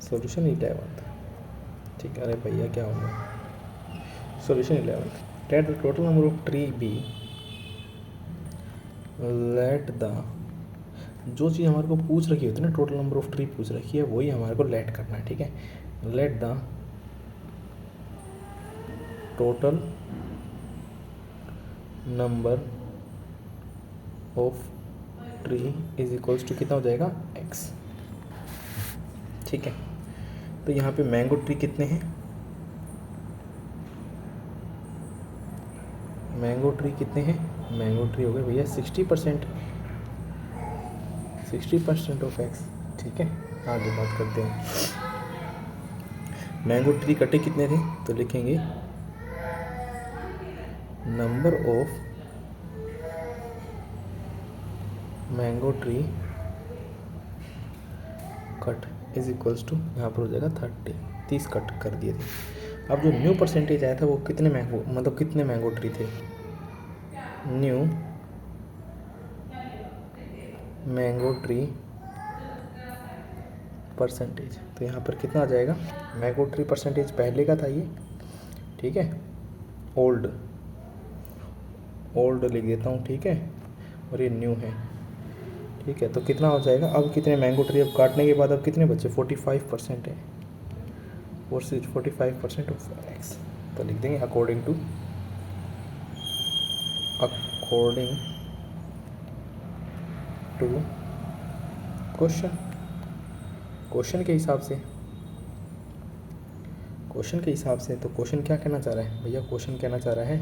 सॉल्यूशन 11। ठीक है, अरे भैया क्या होगा solution 11। Let the total number of tree be, let the, जो चीज़ हमारे को पूछ रखी होती है ना, टोटल नंबर ऑफ ट्री पूछ रखी है, वही हमारे को लेट करना है। ठीक है, let the total number of tree is equals to कितना हो जाएगा x। ठीक है, तो यहाँ पे मैंगो ट्री कितने हैं, मैंगो ट्री कितने हैं, मैंगो ट्री हो गए भैया 60%, 60% ऑफ x। ठीक है, आगे बात करते हैं। मैंगो ट्री कटे कितने थे, तो लिखेंगे number of mango tree cut is equals to, यहाँ पर हो जाएगा 30 कट कर दिए थे। अब जो न्यू परसेंटेज आया था वो कितने मैंगो, मतलब कितने मैंगो ट्री थे, न्यू मैंगो ट्री परसेंटेज। तो यहाँ पर कितना आ जाएगा, मैंगो ट्री परसेंटेज पहले का था ये। ठीक है, ओल्ड लिख देता हूँ। ठीक है, और ये न्यू है। ठीक है, तो कितना हो जाएगा, अब कितने मैंगो ट्री, अब काटने के बाद अब कितने बचे, 45% है, 45% ऑफ x। तो लिख देंगे अकॉर्डिंग टू क्वेश्चन के हिसाब से, तो क्वेश्चन क्या कहना चाह रहा है भैया, क्वेश्चन कहना चाह रहा है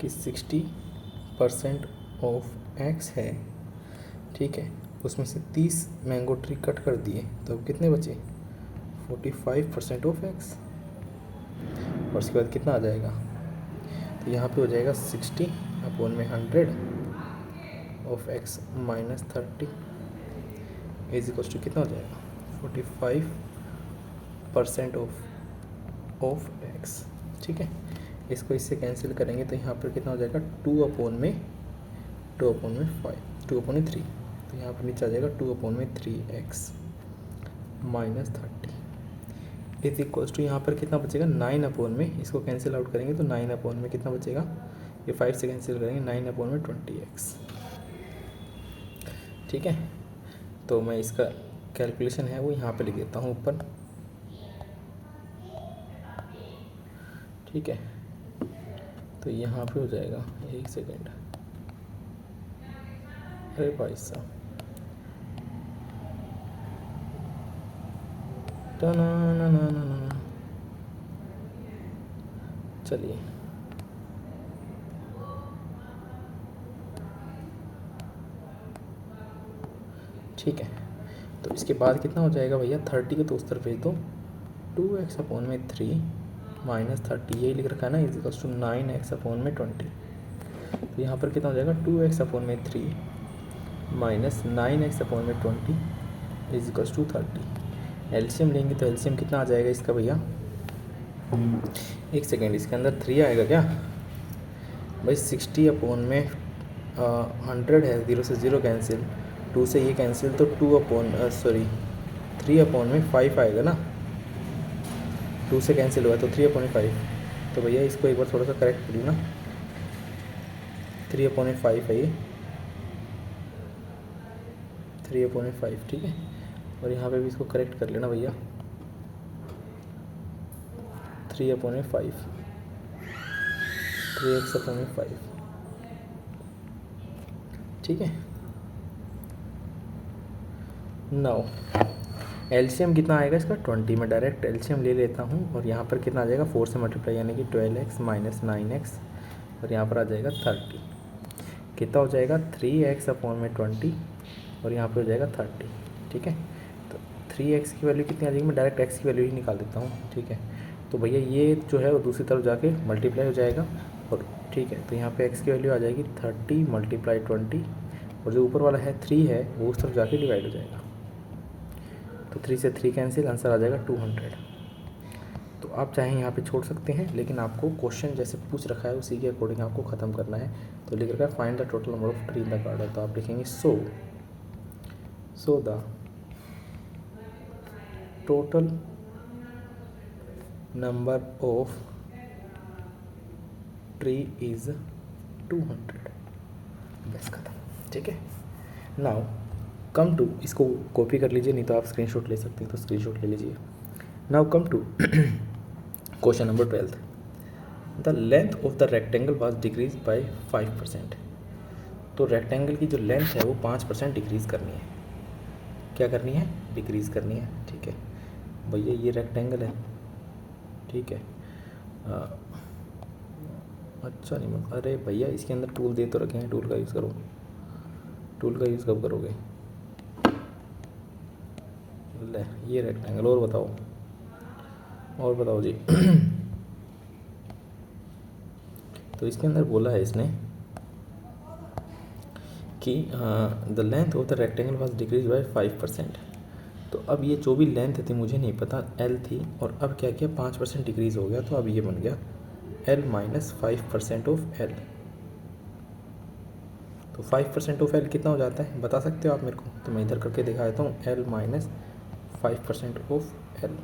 कि 60% ऑफ x है। ठीक है, उसमें से 30 मैंगो ट्री कट कर दिए, तो अब कितने बचे, 45% ऑफ x। और उसके बाद कितना आ जाएगा, तो यहाँ पे हो जाएगा 60/100 of x minus 30 is equals to कितना हो जाएगा, 45% ऑफ x। ठीक है, इसको इससे कैंसिल करेंगे तो यहाँ पर कितना हो जाएगा, 2/3। तो यहाँ पर नीचे आ जाएगा 2/3x minus 30 is equals to, यहाँ पर कितना बचेगा, 9/, इसको कैंसिल आउट करेंगे तो 9/, कितना बचेगा, ये 5 से कैंसिल करेंगे, 9/20x। ठीक है, तो मैं इसका कैलकुलेशन है वो यहाँ पे लिख देता हूँ ऊपर। ठीक है, तो यहाँ पे हो जाएगा, एक सेकेंड, अरे भाई साहब, चलिए ठीक है, तो इसके बाद कितना हो जाएगा भैया, 30 को तो उस तरफ भेज दो, 2x/3 माइनस 30, यही लिख रखा है ना, इज इक्वल्स टू 9x/20। तो यहाँ पर कितना हो जाएगा, 2x/3 minus 9x/20 is equals to 30। LCM लेंगे तो एलसीएम कितना आ जाएगा इसका भैया, एक सेकेंड, इसके अंदर 3 आएगा क्या भाई, 60/100 है, 0 से 0 कैंसिल, 2 से ये कैंसिल, तो 3/5 आएगा ना, 2 से कैंसिल हुआ तो 3/5। तो भैया इसको एक बार थोड़ा सा करेक्ट कर लेना, 3/5 है ये, 3/5। ठीक है, और यहाँ पे भी इसको करेक्ट कर लेना भैया, 3/5, 3x/5। ठीक है, नाउ एलसीएम कितना आएगा इसका, 20। मैं डायरेक्ट एलसीएम ले लेता हूँ, और यहाँ पर कितना आ जाएगा, 4 से मल्टीप्लाई, यानी कि 12x माइनस 9x, और यहाँ पर आ जाएगा 30, कितना हो जाएगा, 3x/20, और यहाँ पर हो जाएगा 30। ठीक है, तो 3x की वैल्यू कितनी आ जाएगी, मैं डायरेक्ट x की वैल्यू ही निकाल देता हूँ। ठीक है, तो भैया ये जो है वो दूसरी तरफ जाके मल्टीप्लाई हो जाएगा, और ठीक है, तो यहाँ पे x की वैल्यू आ जाएगी 30 × 20 और जो ऊपर वाला है 3 है वो उस तरफ जाके डिवाइड हो जाएगा। तो 3 से 3 कैंसिल, आंसर आ जाएगा 200। तो आप चाहें यहाँ पे छोड़ सकते हैं, लेकिन आपको क्वेश्चन जैसे पूछ रखा है उसी के अकॉर्डिंग आपको ख़त्म करना है। तो लिख रखा है find the total number of tree in the garden, तो आप लिखेंगे so the total number of tree is 200। बस खत्म, ठीक है। नाउ कम टू, इसको कॉपी कर लीजिए, नहीं तो आप स्क्रीनशॉट ले सकते हैं, तो स्क्रीनशॉट ले लीजिए। Now come to question number 12। The length of the rectangle was decrease by 5%। तो रेक्टेंगल की जो लेंथ है वो 5% डिक्रीज़ करनी है। क्या करनी है? डिक्रीज़ करनी है, ठीक है भैया। ये रेक्टेंगल है, ठीक है। अच्छा नहीं मतलब, अरे भैया इसके अंदर टूल दे तो रखे हैं, टूल का यूज़ करो। टूल का यूज़ कब करोगे? ले ये रेक्टेंगल, और बताओ, और बताओ जी। तो इसके अंदर बोला है इसने कि the length of the rectangle was decrease by 5%। तो अब ये जो भी लेंथ थी मुझे नहीं पता, एल थी, और अब क्या किया 5% डिक्रीज़ हो गया, तो अब ये बन गया एल माइनस 5% ऑफ एल। तो 5% ऑफ एल कितना हो जाता है बता सकते हो आप मेरे को? तो मैं इधर करके दिखा देता हूँ। एल माइनस 5% ऑफ एल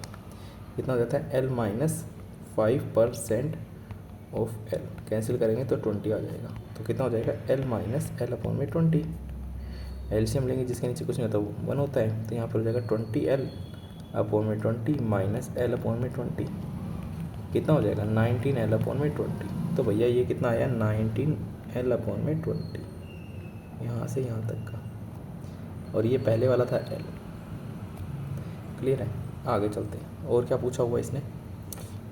कितना हो जाता है? L minus 5% of L cancel करेंगे तो 20 आ जाएगा। तो कितना हो जाएगा? एल माइनस एल अपॉन में 20। एलसीएम लेंगे जिसके नीचे कुछ नहीं होता वो 1 होता है, तो यहाँ पर हो जाएगा 20 एल अपॉन में 20 माइनस एल अपॉन में 20 कितना हो जाएगा? 19 एल अपॉन में 20। तो भैया ये कितना आया? 19 एल अपॉन में 20, यहाँ से यहाँ तक का, और ये पहले वाला था एल। क्लियर है? आगे चलते हैं। और क्या पूछा हुआ इसने?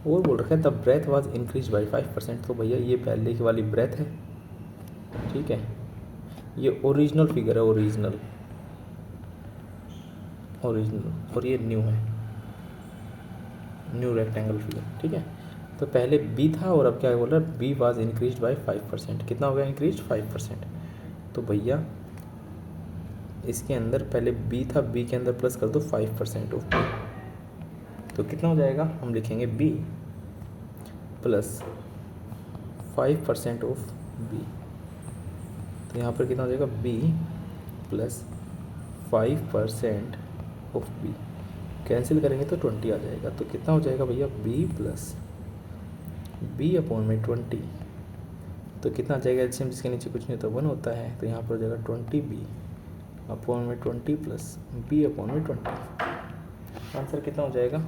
और बोल रखा है the breadth was increase by 5%। तो भैया ये पहले की वाली ब्रेथ है, ठीक है। ये ओरिजिनल फिगर है, ओरिजिनल, और ये न्यू है, न्यू रेक्टेंगल फिगर, ठीक है। तो पहले बी था और अब क्या बोल रहा है? B was increase by 5%। कितना हो गया इंक्रीज? 5%। तो भैया इसके अंदर पहले बी था, बी के अंदर प्लस कर दो 5% ऑफ बी, तो कितना हो जाएगा? हम लिखेंगे बी प्लस 5% ऑफ बी। तो यहाँ पर कितना हो जाएगा? B plus 5% of B cancel करेंगे तो 20 आ जाएगा। तो कितना हो जाएगा भैया? बी प्लस बी अपॉन में 20। तो कितना आ जाएगा? एलसीएम जिसके नीचे कुछ नहीं तो 1 होता है, तो यहाँ पर हो जाएगा 20 बी अपॉन में 20 प्लस बी अपॉन में 20। आंसर कितना हो जाएगा?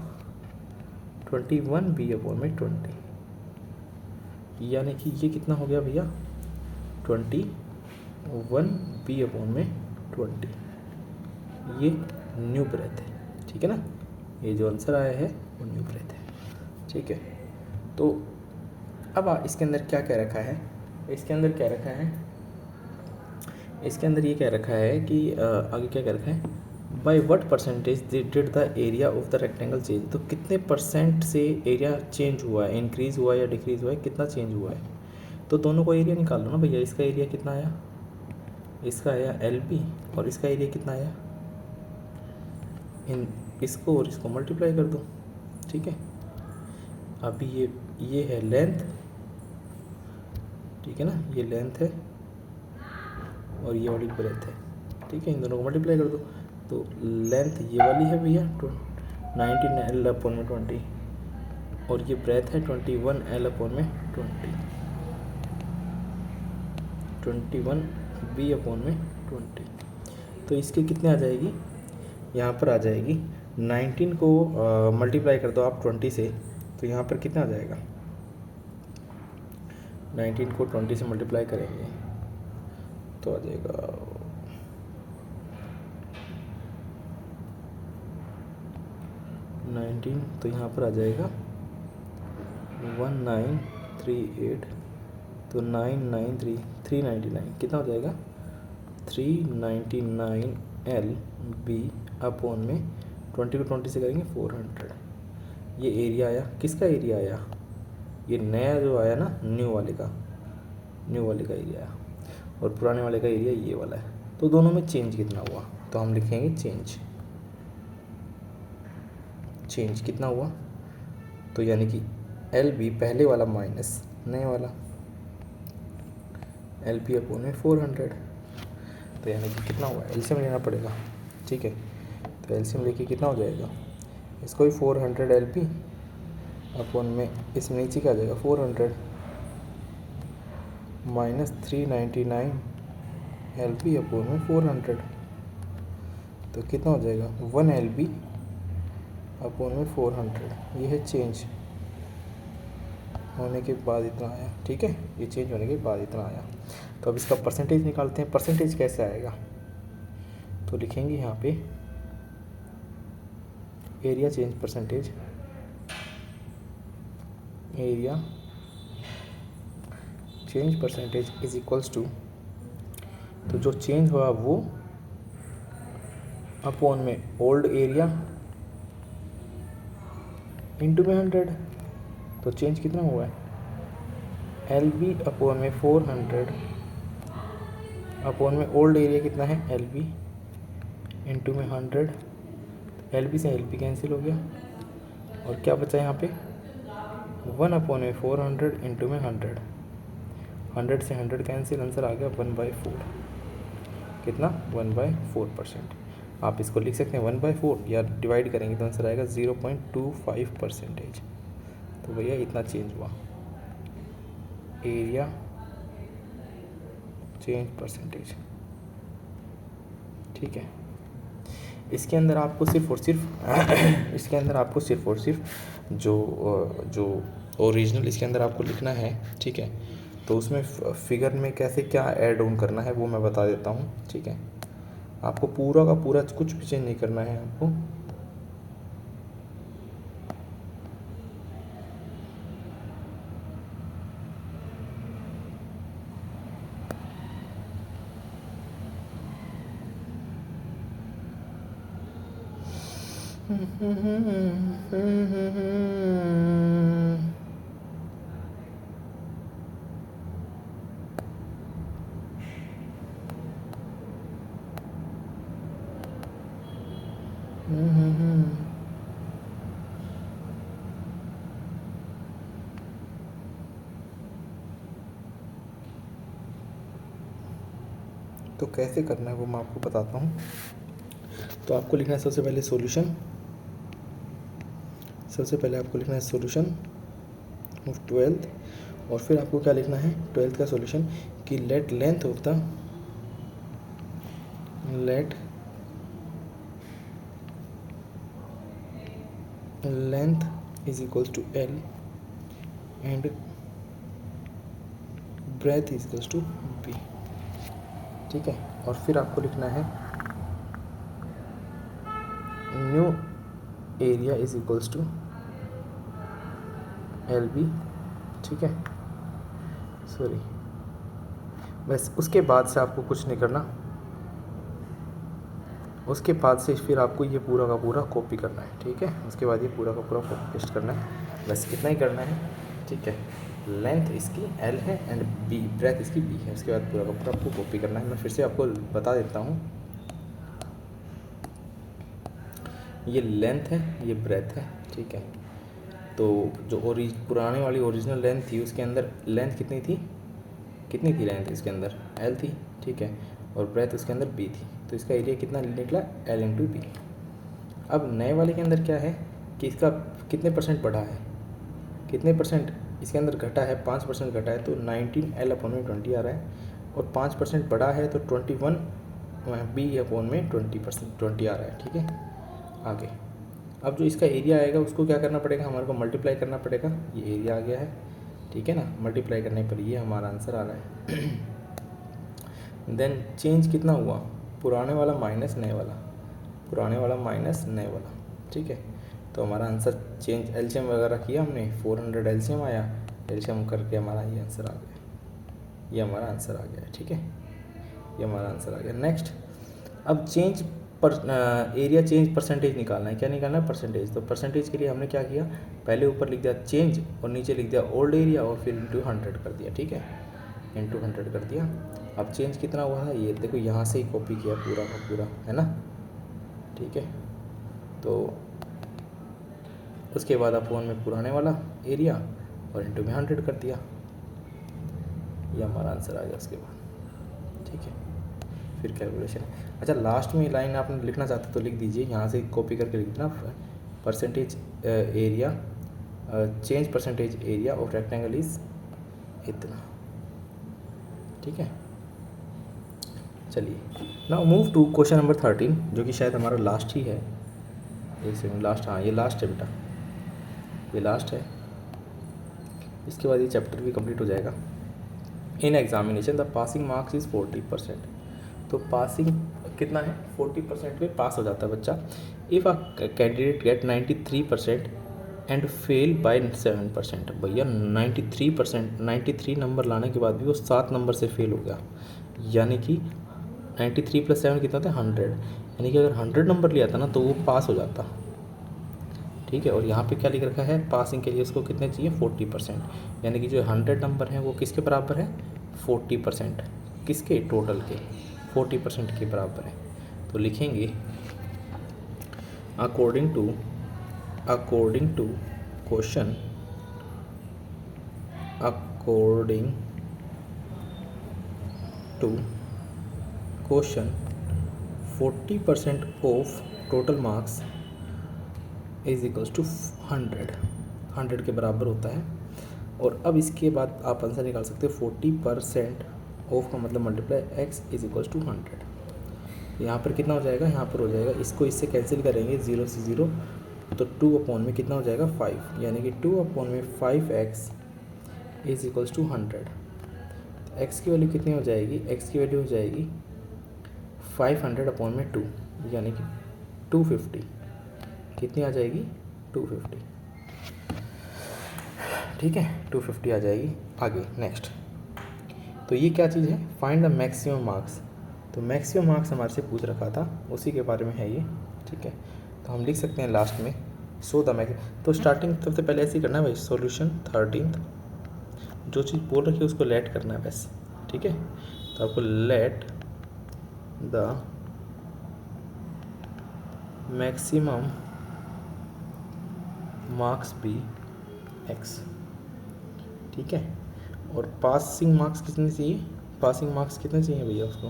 21 बी अपॉन में 20, यानी कि ये कितना हो गया भैया? 21 बी अपॉन में 20। ये न्यू ब्रेथ है, ठीक है ना। ये जो आंसर आया है वो न्यू ब्रेथ है, ठीक है। तो अब इसके अंदर क्या कह रखा है? इसके अंदर क्या रखा है? इसके अंदर ये कह रखा है कि आगे क्या कह रखा है? By what percentage did the area of the rectangle change. तो कितने परसेंट से एरिया चेंज हुआ है, इंक्रीज़ हुआ है या डिक्रीज़ हुआ है, कितना चेंज हुआ है? तो दोनों को एरिया निकाल लो ना भैया। इसका एरिया कितना आया? इसका आया एल बी, और इसका एरिया कितना आया? इसको और इसको मल्टीप्लाई कर दो, ठीक है। अभी ये है लेंथ, ठीक है ना, ये लेंथ है और ये वाली ब्रेथ है, ठीक है। इन दोनों को मल्टीप्लाई कर दो, तो लेंथ ये वाली है भैया 19 एल अपॉन में 20, और ये ब्रेथ है 21 एल अपॉन में 21 बी अपॉन में 20। तो इसके कितने आ जाएगी? यहाँ पर आ जाएगी 19 को मल्टीप्लाई कर दो आप 20 से, तो यहाँ पर कितना आ जाएगा? 19 को 20 से मल्टीप्लाई करेंगे तो आ जाएगा 19, तो यहाँ पर आ जाएगा 1938, तो 993 399 कितना हो जाएगा? 399 एल बी अपॉन में 20 को 20 से करेंगे 400। ये एरिया आया, किसका एरिया आया? ये नया जो आया ना, न्यू वाले का एरिया आया, और पुराने वाले का एरिया ये वाला है, तो दोनों में चेंज कितना हुआ, तो हम लिखेंगे चेंज कितना हुआ, तो यानी कि एल बी पहले वाला माइनस नए वाला एल पी अपॉन में 400, तो यानी कि कितना हुआ, एलसीएम लेना पड़ेगा। ठीक है, तो एलसीएम लेके कितना हो जाएगा, इसको भी 400 एल पी अपॉन में इसमें नीचे क्या आ जाएगा 400 माइनस 399 एल पी अपॉन में 400, तो कितना हो जाएगा 1 एल बी अपॉन में 400। ये है चेंज होने के बाद इतना आया। ठीक है, ये चेंज होने के बाद इतना आया। तो अब इसका परसेंटेज निकालते हैं। परसेंटेज कैसे आएगा, तो लिखेंगे यहाँ पे area change percentage, area change percentage is equals to, तो जो चेंज हुआ वो अपॉन में ओल्ड एरिया इंटू में 100, तो चेंज कितना हुआ है एल बी अपॉन में 400 अपॉन में ओल्ड एरिया कितना है एल बी इंटू में 100, एल बी से एल बी कैंसिल हो गया और क्या बचा यहाँ पे 1 अपॉन में 400 इंटू में 100, 100 से 100 कैंसिल, आंसर आ गया 1/4। कितना 1/4%। आप इसको लिख सकते हैं 1/4 या डिवाइड करेंगे तो आंसर आएगा 0.25%। तो भैया इतना चेंज हुआ एरिया चेंज परसेंटेज। ठीक है, इसके अंदर आपको सिर्फ और सिर्फ इसके अंदर आपको सिर्फ और सिर्फ जो ओरिजिनल इसके अंदर आपको लिखना है। ठीक है, तो उसमें फिगर में कैसे क्या ऐड ऑन करना है वो मैं बता देता हूँ। ठीक है, आपको पूरा का पूरा कुछ भी चेंज नहीं करना है आपको। तो कैसे करना है वो मैं आपको बताता हूँ। तो आपको लिखना है सबसे पहले सॉल्यूशन, सबसे पहले आपको लिखना है सॉल्यूशन ऑफ 12th, और फिर आपको क्या लिखना है 12th का सॉल्यूशन कि let length of the length is equals to L and breadth is equals to B. ठीक है, और फिर आपको लिखना है new area is equals to L B. ठीक है, सॉरी, बस उसके बाद से आपको कुछ नहीं करना, उसके बाद से फिर आपको ये पूरा का पूरा कॉपी करना है। ठीक है, उसके बाद ये पूरा का पूरा कॉपी पेस्ट करना है, बस इतना ही करना है। ठीक है, लेंथ इसकी एल है एंड बी ब्रेथ इसकी बी है, उसके बाद पूरा का पूरा आपको कॉपी करना है। मैं फिर से आपको बता देता हूँ, ये लेंथ है, ये ब्रेथ है। ठीक है, तो जो पुराने वाली ओरिजिनल लेंथ थी उसके अंदर लेंथ कितनी थी लेंथ इसके अंदर एल थी। ठीक है, और ब्रेथ उसके अंदर बी थी, तो इसका एरिया कितना निकला एल इंटू बी। अब नए वाले के अंदर क्या है कि इसका कितने परसेंट बढ़ा है, कितने परसेंट इसके अंदर घटा है, 5% घटा है, तो 19 एल अपॉन में 20 आ रहा है, और 5% बढ़ा है तो 21 बी अपॉन में 20 आ रहा है। ठीक है, आगे अब जो इसका एरिया आएगा उसको क्या करना पड़ेगा, हमारे को मल्टीप्लाई करना पड़ेगा। ये एरिया आ गया है, ठीक है ना, मल्टीप्लाई करने पर ये हमारा आंसर आ रहा है। देन चेंज कितना हुआ, पुराने वाला माइनस नए वाला, पुराने वाला माइनस नए वाला। ठीक है, तो हमारा आंसर चेंज एलसीएम वगैरह किया हमने, 400 एलसीएम आया, एलसीएम करके हमारा ये आंसर आ गया, ये हमारा आंसर आ गया। ठीक है, ये हमारा आंसर आ गया। नेक्स्ट, अब चेंज पर एरिया चेंज परसेंटेज निकालना है। क्या निकालना है, परसेंटेज। तो परसेंटेज के लिए हमने क्या किया, पहले ऊपर लिख दिया चेंज और नीचे लिख दिया ओल्ड एरिया और फिर इंटू 100 कर दिया। ठीक है, इंटू 100 कर दिया। अब चेंज कितना हुआ है ये देखो, यहाँ से ही कॉपी किया पूरा का पूरा, है ना, ठीक है। तो उसके बाद अपोन में पुराने वाला एरिया और इंटू में 100 कर दिया, ये हमारा आंसर आ गया उसके बाद, ठीक है। फिर कैलकुलेशन, अच्छा लास्ट में लाइन आपने लिखना चाहते तो लिख दीजिए, यहाँ से कॉपी करके लिख देना, percentage area, change percentage area of rectangle is इतना, ठीक है। चलिए now move to question number 13, जो कि शायद हमारा लास्ट ही है। एक सेकंड, लास्ट, हाँ ये लास्ट है बेटा, ये लास्ट है। इसके बाद ये चैप्टर भी कंप्लीट हो जाएगा। In examination the passing marks is 40%। तो पासिंग कितना है, 40% पे पास हो जाता है बच्चा। If a candidate get 93% and fail by 7%। भैया 93%, 93 नंबर लाने के बाद भी वो 7 नंबर से फेल हो गया, यानी कि 93 + 7 कितना था, 100। यानी कि अगर 100 नंबर लिया था ना तो वो पास हो जाता, ठीक है। और यहाँ पे क्या लिख रखा है, पासिंग के लिए उसको कितने चाहिए, 40%। यानी कि जो 100 नंबर हैं वो किसके बराबर है, 40%, किसके, टोटल के 40% के बराबर है। तो लिखेंगे according to question, according to question 40% of total marks is equals to 100 के बराबर होता है। और अब इसके बाद आप आंसर निकाल सकते हो, 40% ऑफ का मतलब multiply x is equals to 100। यहाँ पर कितना हो जाएगा, यहाँ पर हो जाएगा, इसको इससे कैंसिल करेंगे, 0 से 0, तो 2 अपॉन में कितना हो जाएगा, 5, यानी कि 2 अपॉन में 5x is equals to 100। x की वैल्यू कितनी हो जाएगी, x की वैल्यू हो जाएगी 500 अपॉन में 2, यानी कि 250, कितनी आ जाएगी, 250, ठीक है, 250 आ जाएगी। आगे नेक्स्ट, तो ये क्या चीज़ है, फाइंड द मैक्सिमम मार्क्स। तो मैक्सिमम मार्क्स हमारे से पूछ रखा था, उसी के बारे में है ये, ठीक है। तो हम लिख सकते हैं लास्ट में, सो द मैक्स। तो स्टार्टिंग सबसे पहले ऐसे ही करना है भाई, सॉल्यूशन 13, जो चीज़ बोल रखी है उसको लेट करना है बस, ठीक है। तो आपको let the maximum marks be x, ठीक है। और पासिंग मार्क्स कितने चाहिए, पासिंग मार्क्स कितने चाहिए भैया उसको,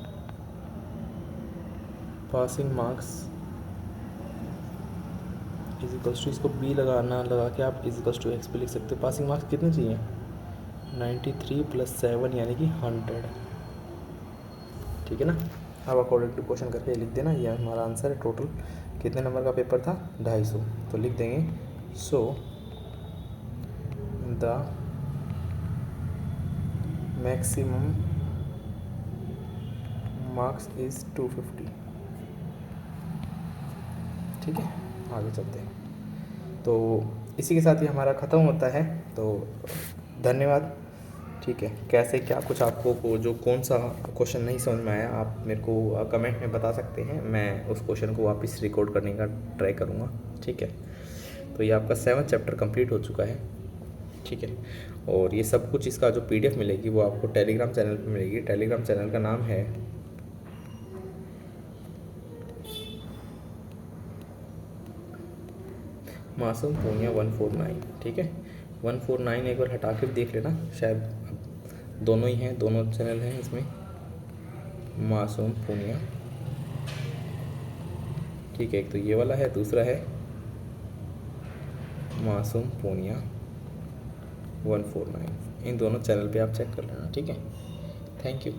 passing marks is equals to, इसको b लगा के आप इज इक्वल्स टू एक्स पे लिख सकते हो। पासिंग मार्क्स कितने चाहिए, 93 + 7 यानी कि 100, ठीक है ना। अब अकॉर्डिंग टू क्वेश्चन करके लिख देना, ये हमारा आंसर है। टोटल कितने नंबर का पेपर था, 250, तो लिख देंगे, so the maximum marks is 250, ठीक है। आगे चलते हैं, तो इसी के साथ ही हमारा ख़त्म होता है। तो धन्यवाद, ठीक है। कैसे क्या कुछ आपको को जो कौन सा क्वेश्चन नहीं समझ में आया, आप मेरे को कमेंट में बता सकते हैं, मैं उस क्वेश्चन को वापस रिकॉर्ड करने का ट्राई करूँगा, ठीक है। तो ये आपका 7th चैप्टर कंप्लीट हो चुका है, ठीक है। और ये सब कुछ, इसका जो PDF मिलेगी वो आपको टेलीग्राम चैनल पे मिलेगी। टेलीग्राम चैनल का नाम है मासूम पूनिया 149, ठीक है। 149 एक बार हटा कर देख लेना, शायद दोनों ही हैं, दोनों चैनल हैं इसमें, मासूम पूनिया, ठीक है। एक तो ये वाला है, दूसरा है मासूम पूनिया 149। इन दोनों चैनल पे आप चेक कर लेना, ठीक है। Thank you.